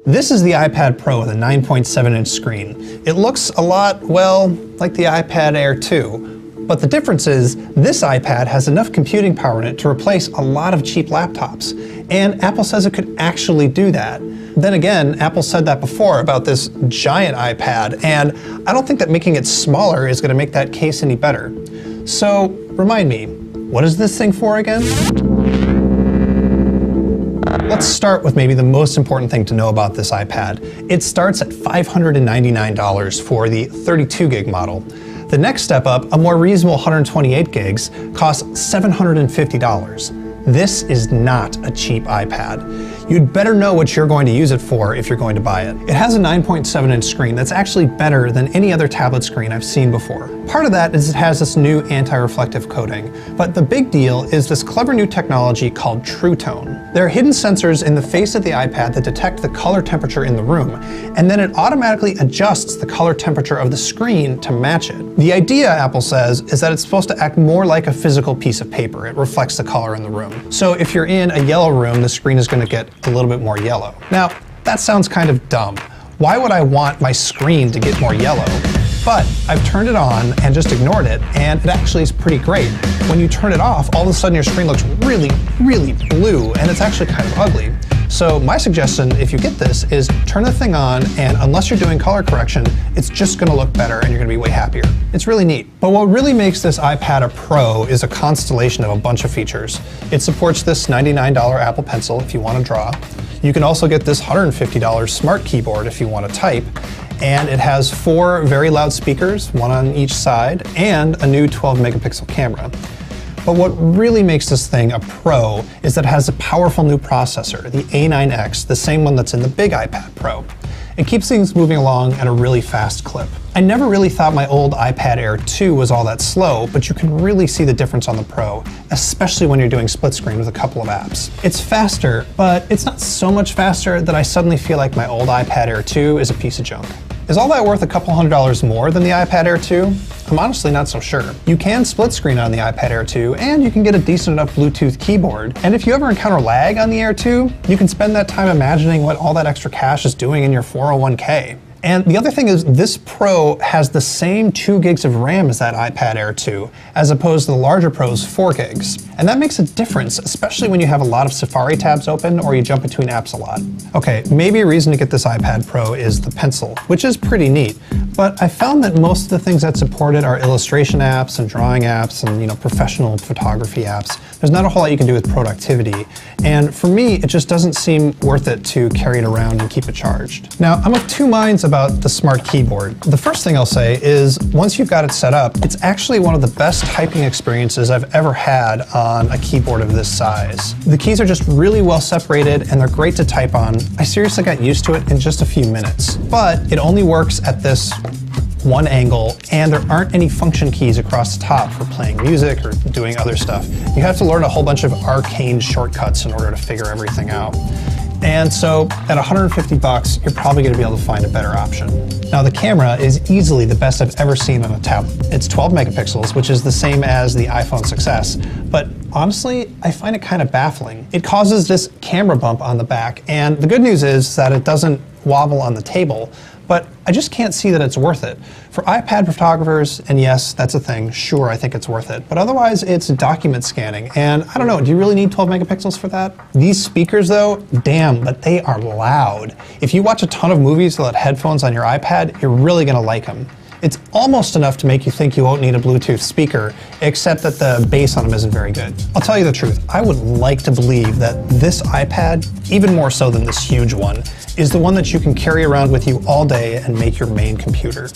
This is the iPad Pro with a 9.7-inch screen. It looks a lot, well, like the iPad Air 2. But the difference is, this iPad has enough computing power in it to replace a lot of cheap laptops. And Apple says it could actually do that. Then again, Apple said that before about this giant iPad, and I don't think that making it smaller is going to make that case any better. So, remind me, what is this thing for again? Let's start with maybe the most important thing to know about this iPad. It starts at $599 for the 32 gig model. The next step up, a more reasonable 128 gigs, costs $750. This is not a cheap iPad. You'd better know what you're going to use it for if you're going to buy it. It has a 9.7-inch screen that's actually better than any other tablet screen I've seen before. Part of that is it has this new anti-reflective coating, but the big deal is this clever new technology called True Tone. There are hidden sensors in the face of the iPad that detect the color temperature in the room, and then it automatically adjusts the color temperature of the screen to match it. The idea, Apple says, is that it's supposed to act more like a physical piece of paper. It reflects the color in the room. So if you're in a yellow room, the screen is going to get a little bit more yellow. Now, that sounds kind of dumb. Why would I want my screen to get more yellow? But I've turned it on and just ignored it, and it actually is pretty great. When you turn it off, all of a sudden your screen looks really, really blue, and it's actually kind of ugly. So my suggestion, if you get this, is turn the thing on, and unless you're doing color correction, it's just gonna look better and you're gonna be way happier. It's really neat. But what really makes this iPad a Pro is a constellation of a bunch of features. It supports this $99 Apple Pencil if you want to draw. You can also get this $150 Smart Keyboard if you want to type. And it has 4 very loud speakers, one on each side, and a new 12-megapixel camera. But what really makes this thing a Pro is that it has a powerful new processor, the A9X, the same one that's in the big iPad Pro. It keeps things moving along at a really fast clip. I never really thought my old iPad Air 2 was all that slow, but you can really see the difference on the Pro, especially when you're doing split screen with a couple of apps. It's faster, but it's not so much faster that I suddenly feel like my old iPad Air 2 is a piece of junk. Is all that worth a couple $100 more than the iPad Air 2? I'm honestly not so sure. You can split screen on the iPad Air 2, and you can get a decent enough Bluetooth keyboard. And if you ever encounter lag on the Air 2, you can spend that time imagining what all that extra cash is doing in your 401k. And the other thing is, this Pro has the same 2 gigs of RAM as that iPad Air 2, as opposed to the larger Pro's 4 gigs. And that makes a difference, especially when you have a lot of Safari tabs open or you jump between apps a lot. Okay, maybe a reason to get this iPad Pro is the pencil, which is pretty neat. But I found that most of the things that support it are illustration apps and drawing apps and professional photography apps. There's not a whole lot you can do with productivity. And for me, it just doesn't seem worth it to carry it around and keep it charged. Now, I'm of 2 minds about the Smart Keyboard. The first thing I'll say is, once you've got it set up, it's actually one of the best typing experiences I've ever had on a keyboard of this size. The keys are just really well separated and they're great to type on. I seriously got used to it in just a few minutes. But it only works at this one angle, and there aren't any function keys across the top for playing music or doing other stuff. You have to learn a whole bunch of arcane shortcuts in order to figure everything out. And so at $150, you're probably going to be able to find a better option. Now the camera is easily the best I've ever seen on a tablet. It's 12 megapixels, which is the same as the iPhone 6S, but honestly, I find it kind of baffling. It causes this camera bump on the back, and the good news is that it doesn't wobble on the table, but I just can't see that it's worth it. For iPad photographers, and yes, that's a thing, sure, I think it's worth it. But otherwise, it's document scanning, and I don't know, do you really need 12 megapixels for that? These speakers though, damn, but they are loud. If you watch a ton of movies without headphones on your iPad, you're really gonna like them. It's almost enough to make you think you won't need a Bluetooth speaker, except that the bass on them isn't very good. I'll tell you the truth, I would like to believe that this iPad, even more so than this huge one, is the one that you can carry around with you all day and make your main computer.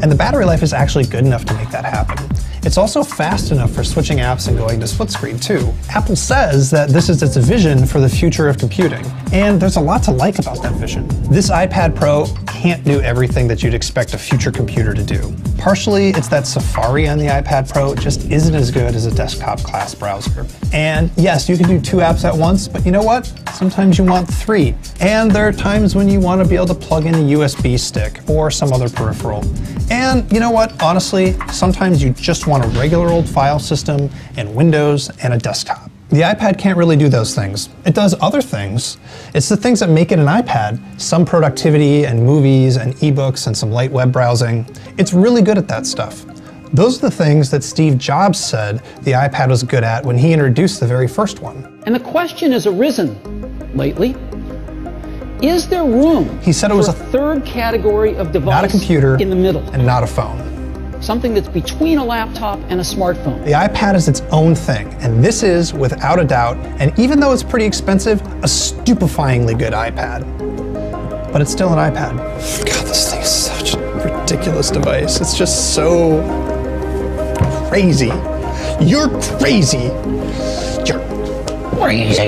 And the battery life is actually good enough to make that happen. It's also fast enough for switching apps and going to split screen too. Apple says that this is its vision for the future of computing, and there's a lot to like about that vision. This iPad Pro can't do everything that you'd expect a future computer to do. Partially, it's that Safari on the iPad Pro just isn't as good as a desktop class browser. And yes, you can do 2 apps at once, but you know what? Sometimes you want 3. And there are times when you want to be able to plug in a USB stick or some other peripheral. And you know what? Honestly, sometimes you just want a regular old file system and Windows and a desktop. The iPad can't really do those things. It does other things. It's the things that make it an iPad. Some productivity and movies and ebooks and some light web browsing. It's really good at that stuff. Those are the things that Steve Jobs said the iPad was good at when he introduced the very first one. And the question has arisen lately, is there room He said it was for a third category of device, not a computer, in the middle? And not a phone. Something that's between a laptop and a smartphone. The iPad is its own thing, and this is, without a doubt, and even though it's pretty expensive, a stupefyingly good iPad. But it's still an iPad. God, this thing is such a ridiculous device. It's just so crazy. You're crazy. You're crazy.